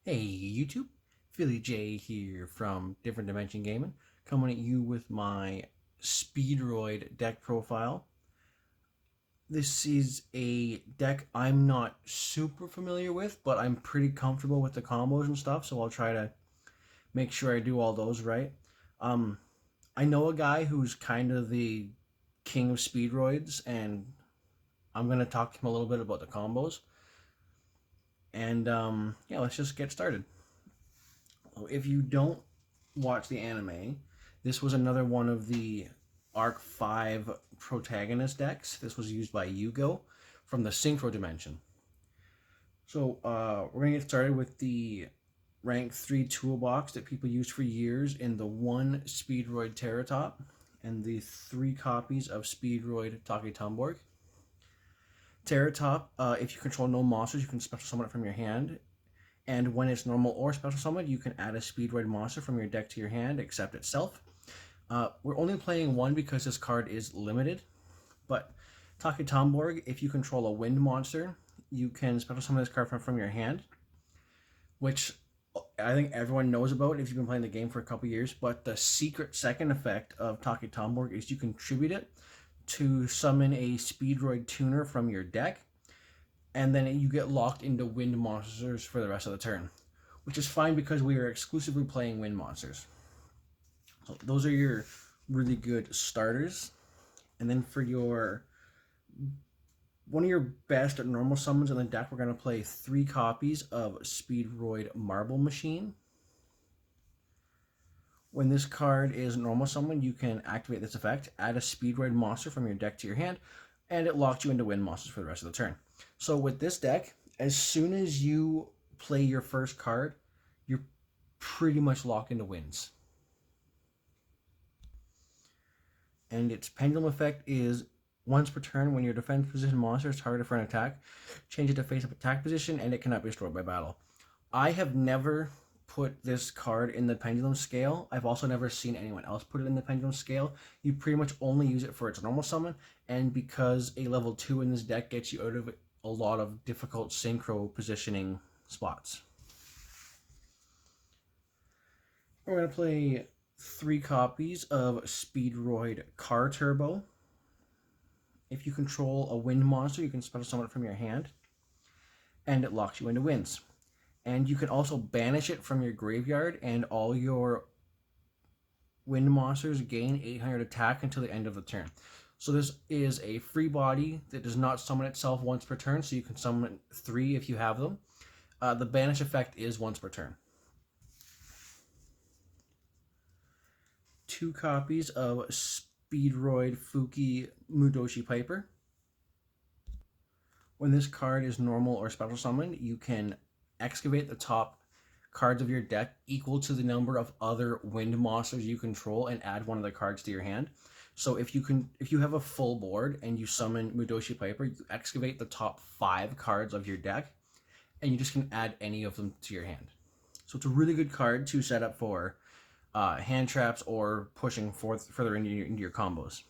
Hey YouTube, Philly J here from Different Dimension Gaming, coming at you with my Speedroid deck profile. This is a deck I'm not super familiar with, but I'm pretty comfortable with the combos and stuff, so I'll try to make sure I do all those right. I know a guy who's kind of the king of Speedroids, and I'm going to talk to him a little bit about the combos. And yeah, let's just get started. If you don't watch the anime, this was another one of the Arc 5 protagonist decks. This was used by Yugioh from the Synchro dimension. So we're going to get started with the rank 3 toolbox that people used for years in the 1 Speedroid Terratop and the 3 copies of Speedroid Taketomborg. Terratop, if you control no monsters, you can special summon it from your hand. And when it's normal or special summon, you can add a Speedroid monster from your deck to your hand, except itself. We're only playing one because this card is limited. But Taketomborg, if you control a wind monster, you can special summon this card from your hand, which I think everyone knows about if you've been playing the game for a couple years. But the secret second effect of Taketomborg is you contribute it to summon a Speedroid tuner from your deck, and then you get locked into wind monsters for the rest of the turn, which is fine because we are exclusively playing wind monsters. So those are your really good starters. And then for your one of your best normal summons in the deck, we're going to play 3 copies of Speedroid Marble Machine. When this card is normal summon, you can activate this effect, add a Speedroid monster from your deck to your hand, and it locks you into wind monsters for the rest of the turn. So with this deck, as soon as you play your first card, you're pretty much locked into winds. And its pendulum effect is once per turn, when your defense position monster is targeted for an attack, change it to face-up attack position, and it cannot be destroyed by battle. I have never put this card in the pendulum scale. I've also never seen anyone else put it in the pendulum scale. You pretty much only use it for its normal summon, and because a level 2 in this deck gets you out of a lot of difficult synchro positioning spots. We're going to play 3 copies of Speedroid Car Turbo. If you control a wind monster, you can special summon it from your hand, and it locks you into winds. And you can also banish it from your graveyard, and all your wind monsters gain 800 attack until the end of the turn. So this is a free body that does not summon itself once per turn, so you can summon 3 if you have them. The banish effect is once per turn. 2 copies of Speedroid Fuki Mudoshi Piper. When this card is normal or special summoned, you can excavate the top cards of your deck equal to the number of other wind monsters you control and add one of the cards to your hand. So if you have a full board and you summon Mudoshi Piper, you excavate the top 5 cards of your deck, and you just can add any of them to your hand. So it's a really good card to set up for hand traps or pushing further into your combos.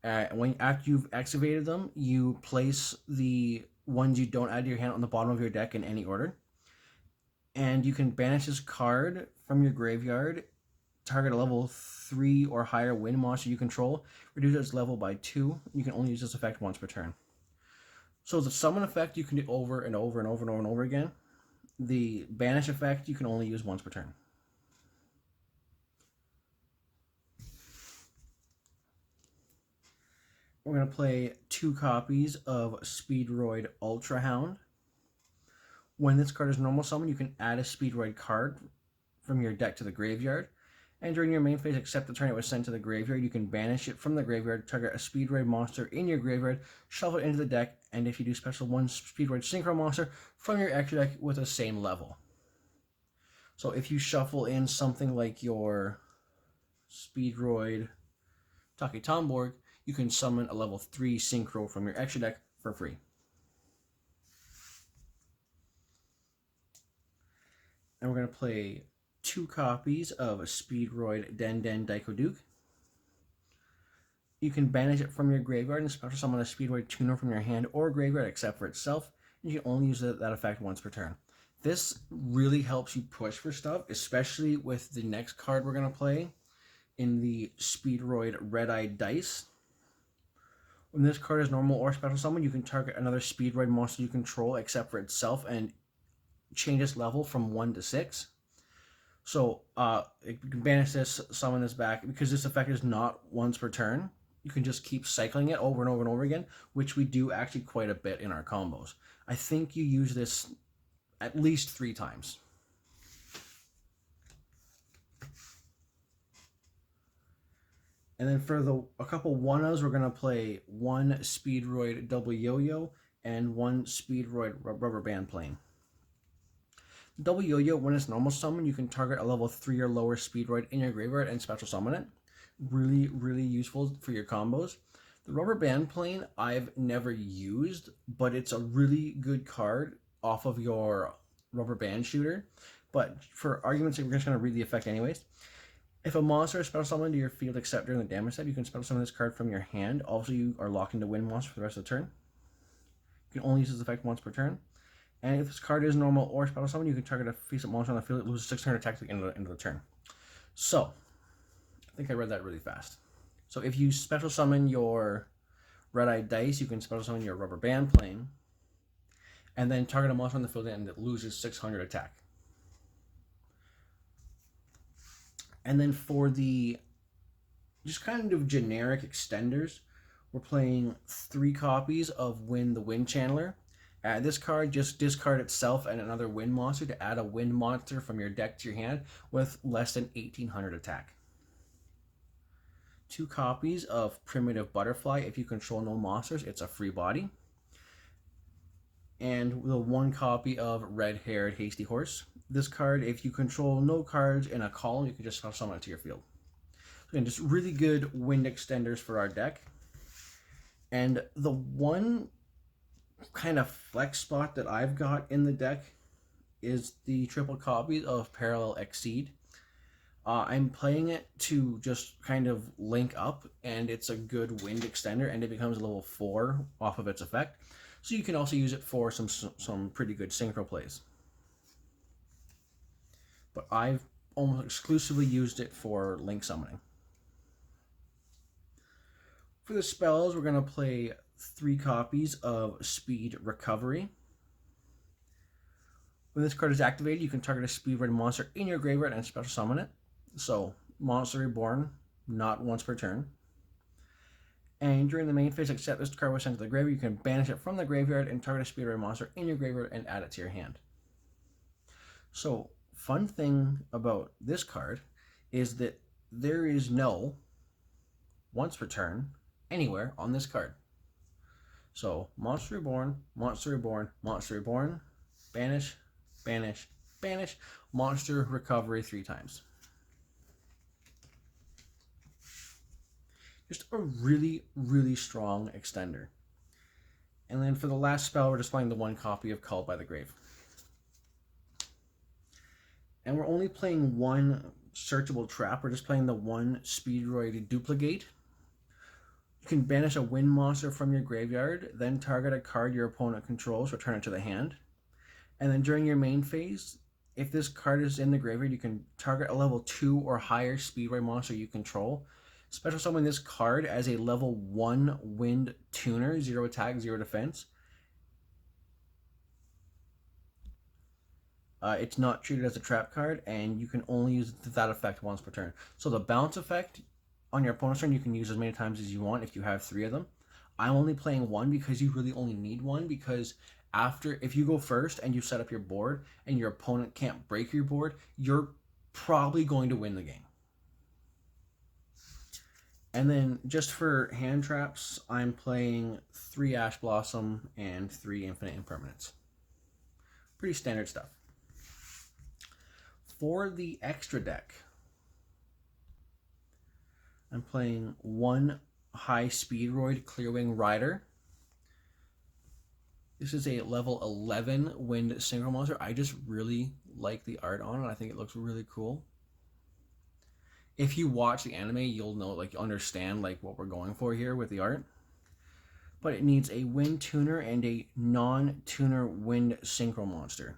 After you've excavated them, you place the ones you don't add to your hand on the bottom of your deck in any order. And you can banish this card from your graveyard, target a level 3 or higher wind monster you control, reduce its level by 2. You can only use this effect once per turn. So the summon effect you can do over and over and over and over and over again. The banish effect you can only use once per turn. We're going to play 2 copies of Speedroid Ultra Hound. When this card is normal summon, you can add a Speedroid card from your deck to the graveyard. And during your main phase, except the turn it was sent to the graveyard, you can banish it from the graveyard, target a Speedroid monster in your graveyard, shuffle it into the deck, and if you do special, 1 Speedroid Synchro monster from your extra deck with the same level. So if you shuffle in something like your Speedroid Taketomborg, you can summon a level 3 Synchro from your extra deck for free. And we're going to play 2 copies of Speedroid Den Daikoduke. You can banish it from your graveyard and special summon a Speedroid tuner from your hand or graveyard except for itself. You can only use that effect once per turn. This really helps you push for stuff, especially with the next card we're going to play in the Speedroid Red-Eyed Dice. When this card is normal or special summon, you can target another Speedroid monster you control except for itself and change its level from 1 to 6. So you can banish this, summon this back. Because this effect is not once per turn, you can just keep cycling it over and over and over again, which we do actually quite a bit in our combos. I think you use this at least 3 times. And then for a couple one-ofs, we're going to play one Speedroid double Yo-Yo and one Speedroid rubber band plane. Double Yo-Yo, when it's normal summon, you can target a level 3 or lower Speedroid in your graveyard and special summon it. Really, really useful for your combos. The rubber band plane I've never used, but it's a really good card off of your rubber band shooter. But for argument's sake, we're just going to read the effect anyways. If a monster is special summoned to your field except during the damage step, you can special summon this card from your hand. Also, you are locked into Wind Monster for the rest of the turn. You can only use this effect once per turn. And if this card is normal or special summon, you can target a face-up monster on the field. It loses 600 attack at the end of the turn. So, I think I read that really fast. So if you special summon your Red-Eyed Dice, you can special summon your Rubber Band Plane, and then target a monster on the field and it loses 600 attack. And then for the just kind of generic extenders, we're playing 3 copies of the Wind Channeler. This card, just discard itself and another wind monster to add a wind monster from your deck to your hand with less than 1800 attack. 2 copies of Primitive Butterfly. If you control no monsters, it's a free body. And the 1 copy of Red-Haired Hasty Horse. This card, if you control no cards in a column, you can just summon it to your field. Again, just really good wind extenders for our deck. And the one kind of flex spot that I've got in the deck is the triple copies of Parallel Exceed. I'm playing it to just kind of link up, and it's a good wind extender, and it becomes level 4 off of its effect. So you can also use it for some pretty good synchro plays. But I've almost exclusively used it for link summoning. For the spells, we're going to play 3 copies of Speed Recovery. When this card is activated, you can target a Speedroid monster in your graveyard and special summon it. So, Monster Reborn, not once per turn. And during the main phase, except this card was sent to the graveyard, you can banish it from the graveyard and target a Speedroid monster in your graveyard and add it to your hand. So, fun thing about this card is that there is no once per turn anywhere on this card. So, Monster Reborn, Monster Reborn, Monster Reborn, banish, banish, banish, Monster Recovery 3 times. Just a really, really strong extender. And then for the last spell, we're just playing the 1 copy of Called by the Grave. And we're only playing 1 searchable trap. We're just playing the 1 Speedroid Duplicate. You can banish a wind monster from your graveyard, then target a card your opponent controls, return it to the hand. And then during your main phase, if this card is in the graveyard, you can target a level 2 or higher Speedroid monster you control. Special summon this card as a level 1 wind tuner, 0 attack, 0 defense. It's not treated as a trap card, and you can only use that effect once per turn. So the bounce effect on your opponent's turn, you can use as many times as you want if you have 3 of them. I'm only playing 1 because you really only need 1, because if you go first and you set up your board and your opponent can't break your board, you're probably going to win the game. And then just for hand traps, I'm playing 3 Ash Blossom and 3 Infinite Impermanence. Pretty standard stuff. For the extra deck, I'm playing 1 High Speedroid Clearwing Rider. This is a level 11 Wind Synchro monster. I just really like the art on it. I think it looks really cool. If you watch the anime, you'll know, understand what we're going for here with the art. but it needs a wind tuner and a non-tuner wind synchro monster.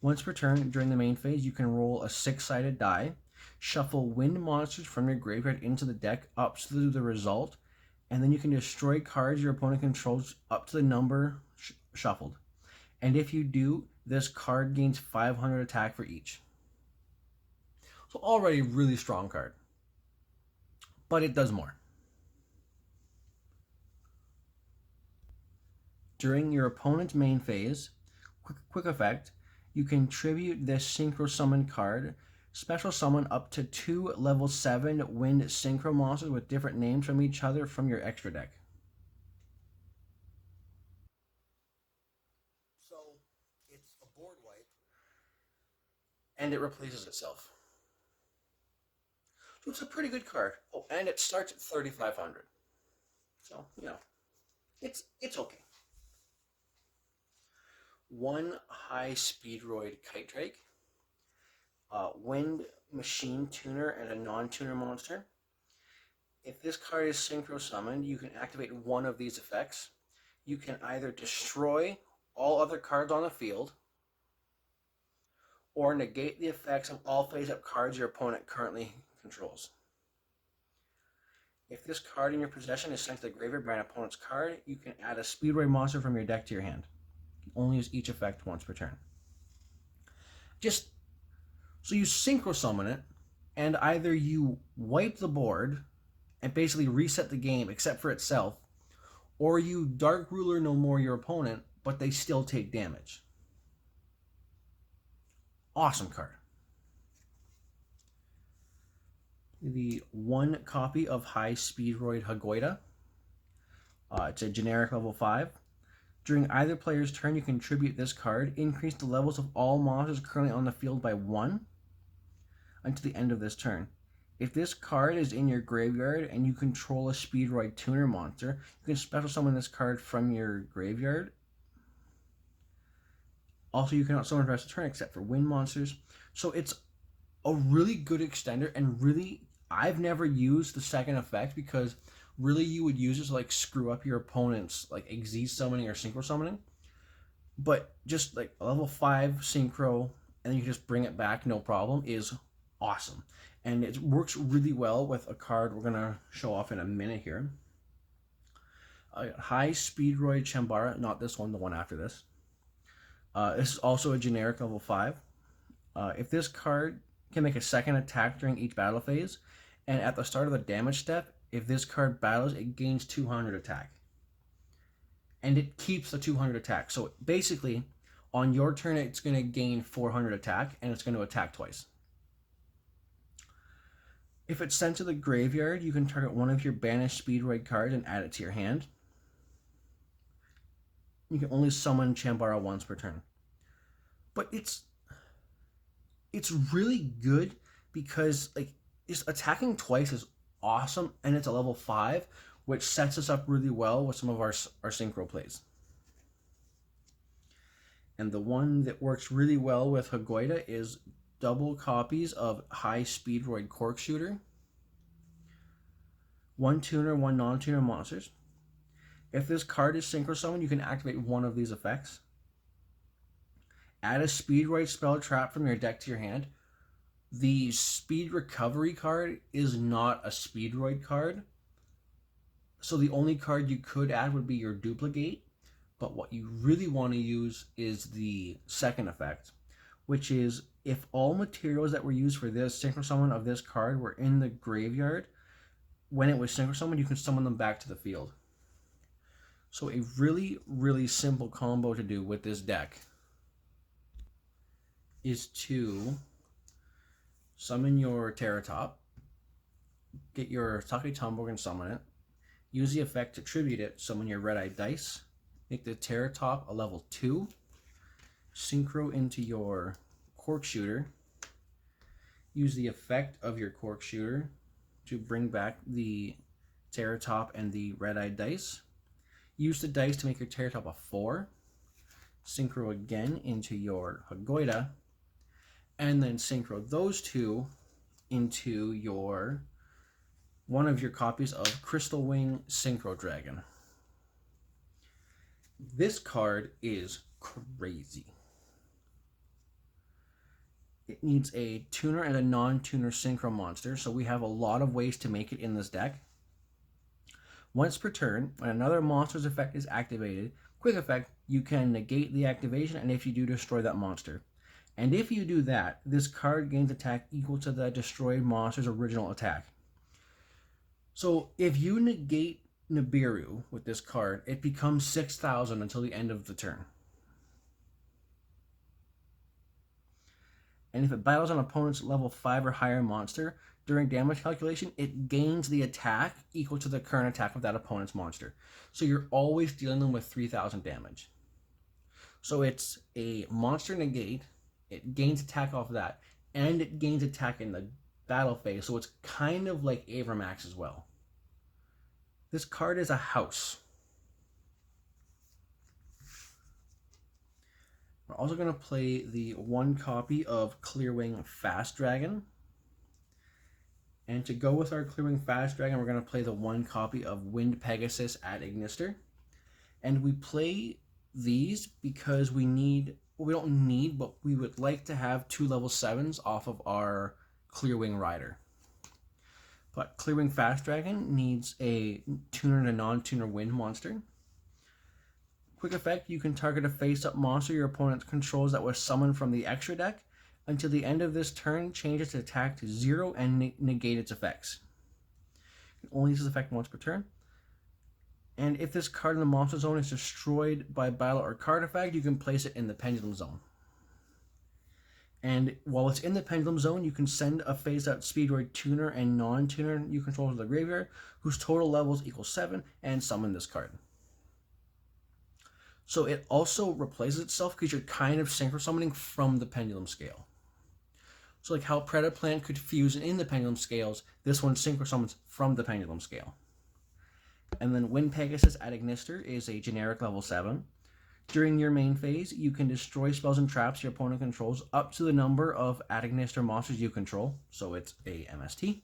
Once per turn during the main phase, you can roll a 6-sided die, shuffle wind monsters from your graveyard into the deck up to the result, and then you can destroy cards your opponent controls up to the number shuffled. And if you do, this card gains 500 attack for each. So already a really strong card. But it does more. During your opponent's main phase, quick effect, you can tribute this Synchro Summon card, special summon up to 2 level 7 Wind Synchro monsters with different names from each other from your extra deck. So it's a board wipe, and it replaces itself. So it's a pretty good card. Oh, and it starts at 3,500. So, you know, it's okay. One high Speedroid Kite Drake, Wind Machine Tuner, and a non-tuner monster. If this card is Synchro Summoned, you can activate one of these effects. You can either destroy all other cards on the field, or negate the effects of all face-up cards your opponent currently controls. If this card in your possession is sent to the graveyard by an opponent's card, you can add a Speedroid monster from your deck to your hand. Only use each effect once per turn. Just so you Synchro Summon it, and either you wipe the board and basically reset the game except for itself, or you Dark Ruler no more your opponent, but they still take damage. Awesome card. The one copy of High Speedroid Hagoida. It's a generic level 5. During either player's turn, you can tribute this card. Increase the levels of all monsters currently on the field by 1 until the end of this turn. If this card is in your graveyard and you control a Speedroid Tuner monster, you can special summon this card from your graveyard. Also, you cannot summon for the rest of the turn except for wind monsters. So it's a really good extender, and really, I've never used the second effect because really you would use it to like screw up your opponent's like Xyz summoning or Synchro Summoning. But just like a level 5 Synchro, and then you can just bring it back, no problem, is awesome. And it works really well with a card we're going to show off in a minute here. High Speedroid Chambara, not this one, the one after this. This is also a generic level 5. If this card can make a second attack during each battle phase, and at the start of the damage step, if this card battles, it gains 200 attack. And it keeps the 200 attack. So basically, on your turn, it's going to gain 400 attack, and it's going to attack twice. If it's sent to the graveyard, you can target one of your banished Speedroid cards and add it to your hand. You can only summon Chambara once per turn. But it's really good because like just attacking twice is awesome, and it's a level 5, which sets us up really well with some of our synchro plays. And the one that works really well with Hagoida is double copies of High Speedroid Cork Shooter. 1 tuner, 1 non-tuner monsters. If this card is Synchro Summon, you can activate one of these effects. Add a Speedroid spell trap from your deck to your hand. The Speed Recovery card is not a Speedroid card. So the only card you could add would be your Duplicate. But what you really want to use is the second effect, which is if all materials that were used for this Synchro Summon of this card were in the graveyard, when it was Synchro Summon, you can summon them back to the field. So a really, really simple combo to do with this deck is to summon your Terratop, get your Taki Tumblr and summon it, use the effect to tribute it, summon your Red Eye Dice, make the Terratop a level 2, synchro into your Cork Shooter, use the effect of your Cork Shooter to bring back the Terratop and the Red Eye Dice, use the dice to make your Terratop a 4, synchro again into your Hagoida, and then synchro those two into your one of your copies of Crystal Wing Synchro Dragon. This card is crazy. It needs a tuner and a non-tuner synchro monster, so we have a lot of ways to make it in this deck. Once per turn, when another monster's effect is activated, quick effect, you can negate the activation, and if you do, destroy that monster. And if you do that, this card gains attack equal to the destroyed monster's original attack. So if you negate Nibiru with this card, it becomes 6,000 until the end of the turn. And if it battles an opponent's level 5 or higher monster, during damage calculation, it gains the attack equal to the current attack of that opponent's monster. So you're always dealing them with 3,000 damage. So it's a monster negate, it gains attack off of that, and it gains attack in the battle phase, so it's kind of like Avramax as well. This card is a house. We're also going to play the one copy of Clearwing Fast Dragon. And to go with our Clearwing Fast Dragon, we're going to play the one copy of Wind Pegasus at Ignister. And we play these because we don't need, but we would like to have 2 level 7s off of our Clearwing Rider. But Clearwing Fast Dragon needs a tuner and a non-tuner wind monster. Quick effect, you can target a face-up monster your opponent controls that was summoned from the extra deck. Until the end of this turn, change its attack to 0 and negate its effects. You can only use this effect once per turn. And if this card in the monster zone is destroyed by battle or card effect, you can place it in the pendulum zone. And while it's in the pendulum zone, you can send a phase-out Speedroid tuner and non-tuner you control to the graveyard, whose total levels equal 7, and summon this card. So it also replaces itself because you're kind of synchro summoning from the pendulum scale. So like how Predaplant could fuse in the pendulum scales, this one synchro summons from the pendulum scale. And then Wind Pegasus at Ignister is a generic level 7. During your main phase, you can destroy spells and traps your opponent controls up to the number of at Ignister monsters you control, so it's a MST.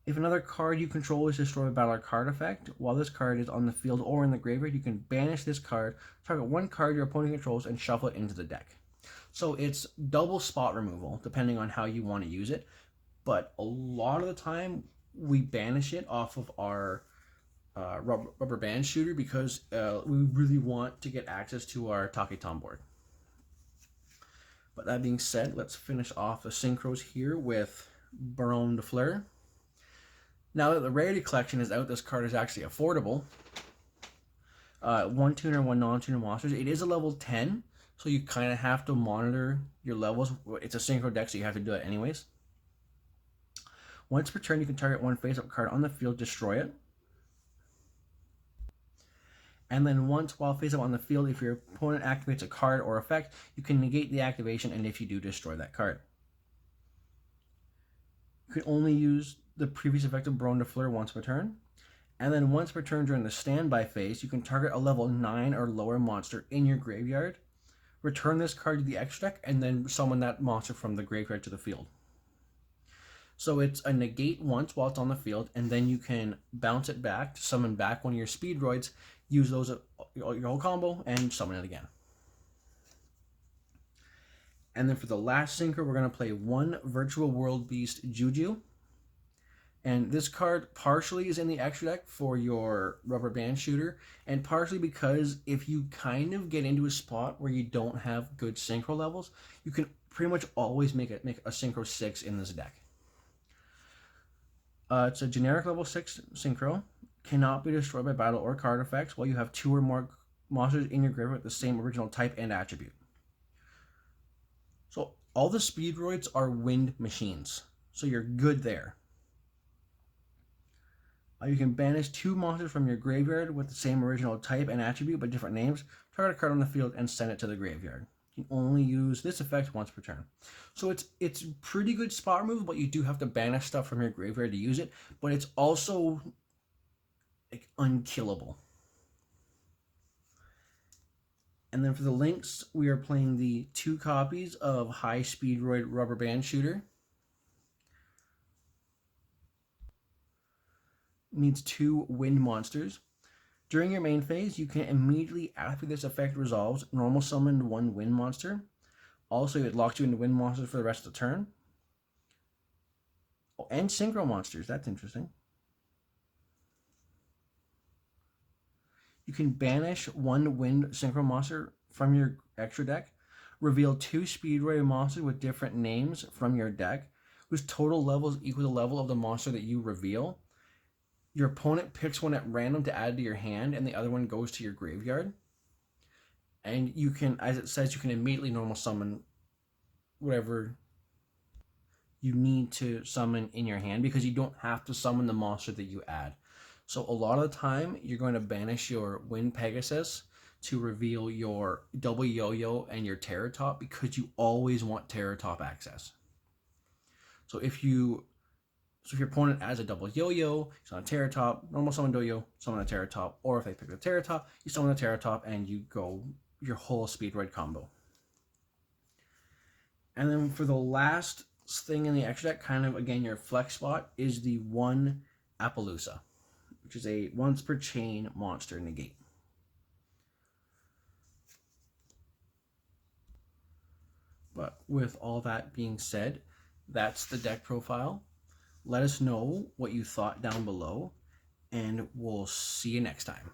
If another card you control is destroyed by a card effect, while this card is on the field or in the graveyard, you can banish this card, target one card your opponent controls, and shuffle it into the deck. So it's double spot removal, depending on how you want to use it, but a lot of the time, we banish it off of our rubber band shooter because we really want to get access to our Taketon board. But that being said, let's finish off the synchros here with Baron de Fleur. Now that the rarity collection is out, this card is actually affordable. 1 tuner, 1 non-tuner monsters. It is a level 10, so you kind of have to monitor your levels. It's a synchro deck, so you have to do it anyways. Once per turn, you can target one face-up card on the field, destroy it. And then once while face-up on the field, if your opponent activates a card or effect, you can negate the activation, and if you do, destroy that card. You can only use the previous effect of Baron de Fleur once per turn. And then once per turn during the standby phase, you can target a level 9 or lower monster in your graveyard, return this card to the extra deck, and then summon that monster from the graveyard to the field. So it's a negate once while it's on the field, and then you can bounce it back to summon back one of your Speedroids, use those your whole combo, and summon it again. And then for the last synchro, we're going to play 1 Virtual World Beast Yugioh. And this card partially is in the extra deck for your rubber band shooter, and partially because if you kind of get into a spot where you don't have good synchro levels, you can pretty much always make a synchro 6 in this deck. It's a generic level 6 synchro, cannot be destroyed by battle or card effects while you have 2 or more monsters in your graveyard with the same original type and attribute. So all the Speedroids are wind machines, so you're good there. You can banish 2 monsters from your graveyard with the same original type and attribute but different names, target a card on the field, and send it to the graveyard. You can only use this effect once per turn. So it's pretty good spot remove, but you do have to banish stuff from your graveyard to use it, but it's also like unkillable. And then for the links, we are playing the 2 copies of High Speedroid Rubber Band Shooter. needs 2 wind monsters. During your main phase, you can immediately, after this effect resolves, normal summon 1 wind monster. Also, it locks you into wind monsters for the rest of the turn. Oh, and synchro monsters. That's interesting. You can banish 1 wind synchro monster from your extra deck. Reveal 2 Speedroid monsters with different names from your deck, whose total level is equal to the level of the monster that you reveal. Your opponent picks one at random to add to your hand, and the other one goes to your graveyard. And you can, as it says, you can immediately normal summon whatever you need to summon in your hand, because you don't have to summon the monster that you add. So a lot of the time, you're going to banish your Wind Pegasus to reveal your double Yo-Yo and your Terror Top, because you always want Terror Top access. So if your opponent adds a double Yo-Yo, you summon a Terror Top, normal summon Yo-Yo, summon a Terror Top, or if they pick the Terror Top, you summon a Terror Top and you go your whole Speedroid combo. And then for the last thing in the extra deck, kind of again your flex spot, is the 1 Appaloosa, which is a once per chain monster negate. But with all that being said, that's the deck profile. Let us know what you thought down below, and we'll see you next time.